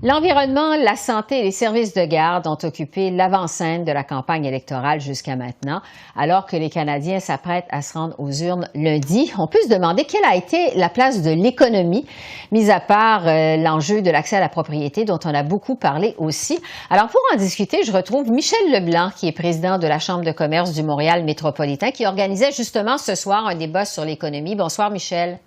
L'environnement, la santé et les services de garde ont occupé l'avant-scène de la campagne électorale jusqu'à maintenant. Alors que les Canadiens s'apprêtent à se rendre aux urnes lundi, on peut se demander quelle a été la place de l'économie, mis à part l'enjeu de l'accès à la propriété dont on a beaucoup parlé aussi. Alors pour en discuter, je retrouve Michel Leblanc, qui est président de la Chambre de commerce du Montréal métropolitain, qui organisait justement ce soir un débat sur l'économie. Bonsoir Michel.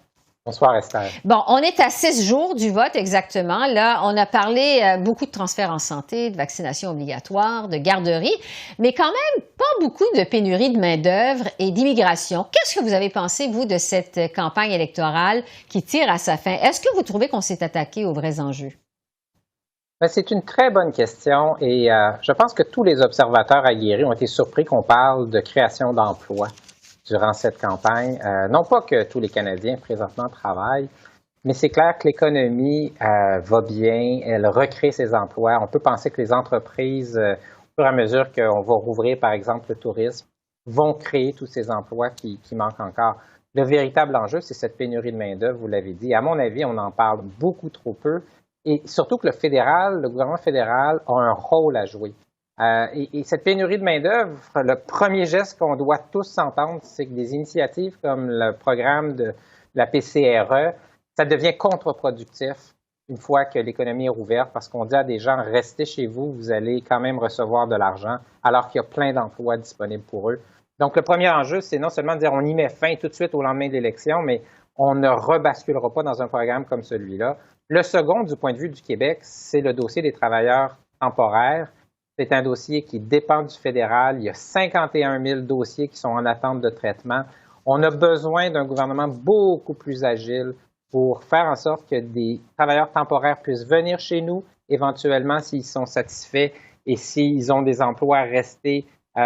Bonsoir, Esther. Bon, on est à 6 jours du vote exactement. Là, on a parlé beaucoup de transferts en santé, de vaccination obligatoire, de garderie, mais quand même pas beaucoup de pénurie de main-d'œuvre et d'immigration. Qu'est-ce que vous avez pensé, vous, de cette campagne électorale qui tire à sa fin? Est-ce que vous trouvez qu'on s'est attaqué aux vrais enjeux? C'est une très bonne question et je pense que tous les observateurs aguerris ont été surpris qu'on parle de création d'emplois durant cette campagne. Non pas que tous les Canadiens présentement travaillent, mais c'est clair que l'économie va bien, elle recrée ses emplois. On peut penser que les entreprises, au fur et à mesure qu'on va rouvrir, par exemple, le tourisme, vont créer tous ces emplois qui manquent encore. Le véritable enjeu, c'est cette pénurie de main-d'œuvre, vous l'avez dit. À mon avis, on en parle beaucoup trop peu. Et surtout que le gouvernement fédéral a un rôle à jouer. Et cette pénurie de main-d'œuvre, le premier geste qu'on doit tous s'entendre, c'est que des initiatives comme le programme de la PCRE, ça devient contre-productif une fois que l'économie est rouverte parce qu'on dit à des gens, restez chez vous, vous allez quand même recevoir de l'argent alors qu'il y a plein d'emplois disponibles pour eux. Donc, le premier enjeu, c'est non seulement de dire on y met fin tout de suite au lendemain de l'élection, mais on ne rebasculera pas dans un programme comme celui-là. Le second, du point de vue du Québec, c'est le dossier des travailleurs temporaires. C'est un dossier qui dépend du fédéral. Il y a 51 000 dossiers qui sont en attente de traitement. On a besoin d'un gouvernement beaucoup plus agile pour faire en sorte que des travailleurs temporaires puissent venir chez nous, éventuellement s'ils sont satisfaits et s'ils ont des emplois restés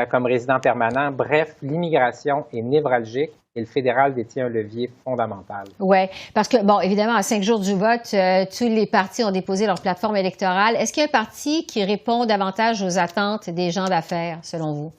comme résidents permanents. Bref, l'immigration est névralgique et le fédéral détient un levier fondamental. Oui, parce que, bon, évidemment, à 5 jours du vote, tous les partis ont déposé leur plateforme électorale. Est-ce qu'il y a un parti qui répond davantage aux attentes des gens d'affaires, selon vous?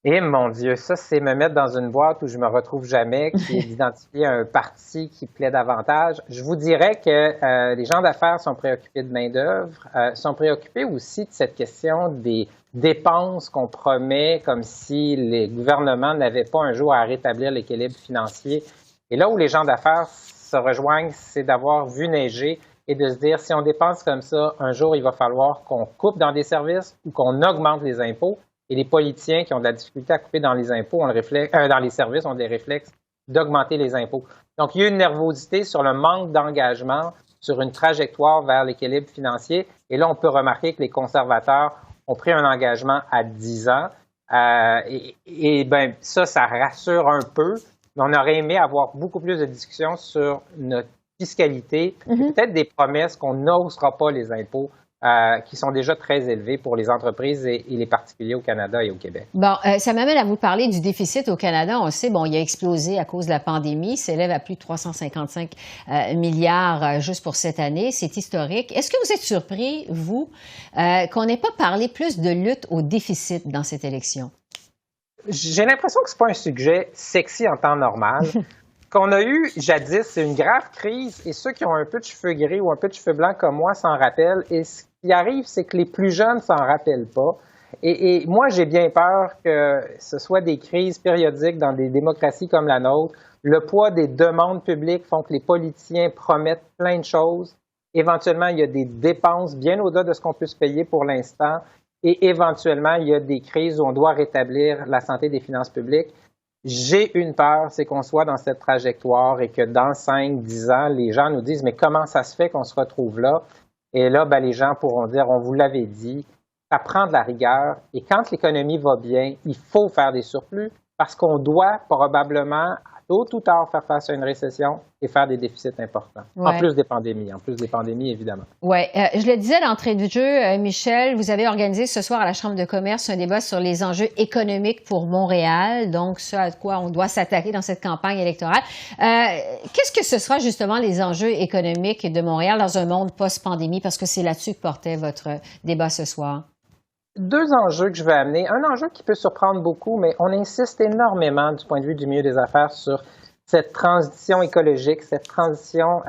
Eh mon Dieu, ça, c'est me mettre dans une boîte où je me retrouve jamais, qui est d'identifier un parti qui plaît davantage. Je vous dirais que les gens d'affaires sont préoccupés de main-d'œuvre, sont préoccupés aussi de cette question des dépenses qu'on promet comme si les gouvernements n'avaient pas un jour à rétablir l'équilibre financier. Et là où les gens d'affaires se rejoignent, c'est d'avoir vu neiger et de se dire, si on dépense comme ça, un jour, il va falloir qu'on coupe dans des services ou qu'on augmente les impôts. Et les politiciens qui ont de la difficulté à couper dans les impôts, dans les services, ont des réflexes d'augmenter les impôts. Donc, il y a une nervosité sur le manque d'engagement, sur une trajectoire vers l'équilibre financier. Et là, on peut remarquer que les conservateurs ont pris un engagement à 10 ans. Ça rassure un peu. Mais on aurait aimé avoir beaucoup plus de discussions sur notre fiscalité, peut-être des promesses qu'on n'osera pas les impôts. Qui sont déjà très élevés pour les entreprises et les particuliers au Canada et au Québec. Bon, ça m'amène à vous parler du déficit au Canada. On sait, bon, il a explosé à cause de la pandémie, s'élève à plus de 355 milliards juste pour cette année. C'est historique. Est-ce que vous êtes surpris, vous, qu'on n'ait pas parlé plus de lutte au déficit dans cette élection? J'ai l'impression que c'est pas un sujet sexy en temps normal. Qu'on a eu jadis, c'est une grave crise et ceux qui ont un peu de cheveux gris ou un peu de cheveux blancs comme moi s'en rappellent. Et ce qui arrive, c'est que les plus jeunes s'en rappellent pas. Et moi, j'ai bien peur que ce soit des crises périodiques dans des démocraties comme la nôtre. Le poids des demandes publiques font que les politiciens promettent plein de choses. Éventuellement, il y a des dépenses bien au-delà de ce qu'on peut se payer pour l'instant. Et éventuellement, il y a des crises où on doit rétablir la santé des finances publiques. J'ai une peur, c'est qu'on soit dans cette trajectoire et que dans 5-10 ans, les gens nous disent « Mais comment ça se fait qu'on se retrouve là? » Et là, les gens pourront dire « On vous l'avait dit, ça prend de la rigueur. Et quand l'économie va bien, il faut faire des surplus parce qu'on doit probablement, tôt ou tard, faire face à une récession et faire des déficits importants. Ouais. En plus des pandémies, évidemment. Oui. Je le disais d'entrée de jeu, Michel, vous avez organisé ce soir à la Chambre de commerce un débat sur les enjeux économiques pour Montréal, donc ce à quoi on doit s'attaquer dans cette campagne électorale. Qu'est-ce que ce sera justement les enjeux économiques de Montréal dans un monde post-pandémie, parce que c'est là-dessus que portait votre débat ce soir? Deux enjeux que je vais amener. Un enjeu qui peut surprendre beaucoup, mais on insiste énormément du point de vue du milieu des affaires sur cette transition écologique, cette transition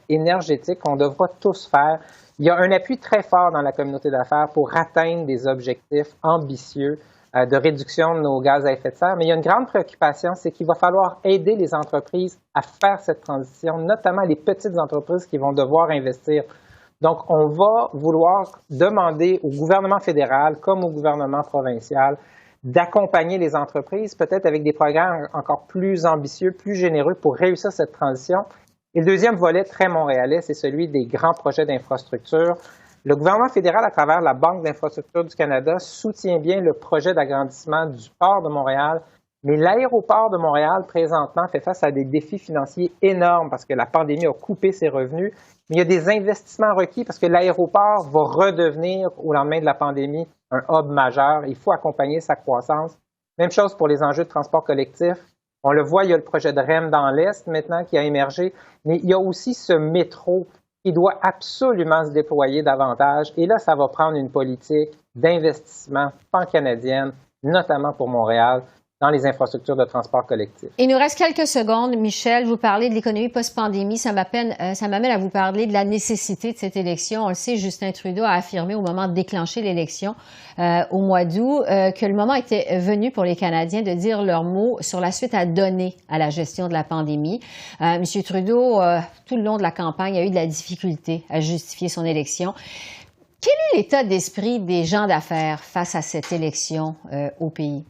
énergétique qu'on devra tous faire. Il y a un appui très fort dans la communauté d'affaires pour atteindre des objectifs ambitieux de réduction de nos gaz à effet de serre, mais il y a une grande préoccupation, c'est qu'il va falloir aider les entreprises à faire cette transition, notamment les petites entreprises qui vont devoir investir. Donc, on va vouloir demander au gouvernement fédéral comme au gouvernement provincial d'accompagner les entreprises, peut-être avec des programmes encore plus ambitieux, plus généreux pour réussir cette transition. Et le deuxième volet très montréalais, c'est celui des grands projets d'infrastructure. Le gouvernement fédéral, à travers la Banque d'infrastructure du Canada, soutient bien le projet d'agrandissement du port de Montréal, mais l'aéroport de Montréal, présentement, fait face à des défis financiers énormes parce que la pandémie a coupé ses revenus, mais il y a des investissements requis parce que l'aéroport va redevenir, au lendemain de la pandémie, un hub majeur. Il faut accompagner sa croissance. Même chose pour les enjeux de transport collectif. On le voit, il y a le projet de REM dans l'Est maintenant qui a émergé, mais il y a aussi ce métro qui doit absolument se déployer davantage. Et là, ça va prendre une politique d'investissement pan-canadienne, notamment pour Montréal, dans les infrastructures de transport collectif. Il nous reste quelques secondes. Michel, vous parlez de l'économie post-pandémie. Ça m'amène à vous parler de la nécessité de cette élection. On le sait, Justin Trudeau a affirmé au moment de déclencher l'élection au mois d'août que le moment était venu pour les Canadiens de dire leur mot sur la suite à donner à la gestion de la pandémie. Monsieur Trudeau, tout le long de la campagne, a eu de la difficulté à justifier son élection. Quel est l'état d'esprit des gens d'affaires face à cette élection au pays?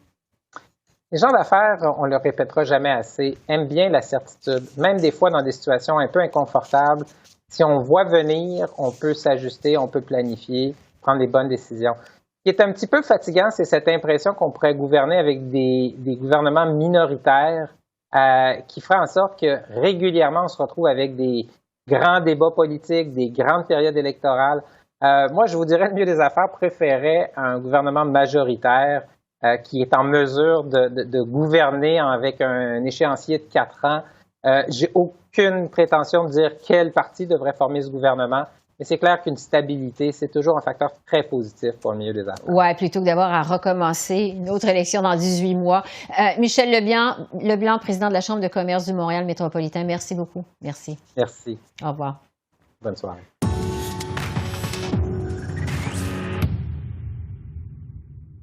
Les gens d'affaires, on ne le répétera jamais assez, aiment bien la certitude, même des fois dans des situations un peu inconfortables. Si on voit venir, on peut s'ajuster, on peut planifier, prendre les bonnes décisions. Ce qui est un petit peu fatigant, c'est cette impression qu'on pourrait gouverner avec des gouvernements minoritaires qui feraient en sorte que régulièrement on se retrouve avec des grands débats politiques, des grandes périodes électorales. Moi, je vous dirais, le milieu des affaires préférait un gouvernement majoritaire qui est en mesure de gouverner avec un échéancier de 4 ans. J'ai aucune prétention de dire quel parti devrait former ce gouvernement, mais c'est clair qu'une stabilité, c'est toujours un facteur très positif pour le milieu des affaires. Oui, plutôt que d'avoir à recommencer une autre élection dans 18 mois. Michel Leblanc, président de la Chambre de commerce du Montréal métropolitain, merci beaucoup. Merci. Merci. Au revoir. Bonne soirée.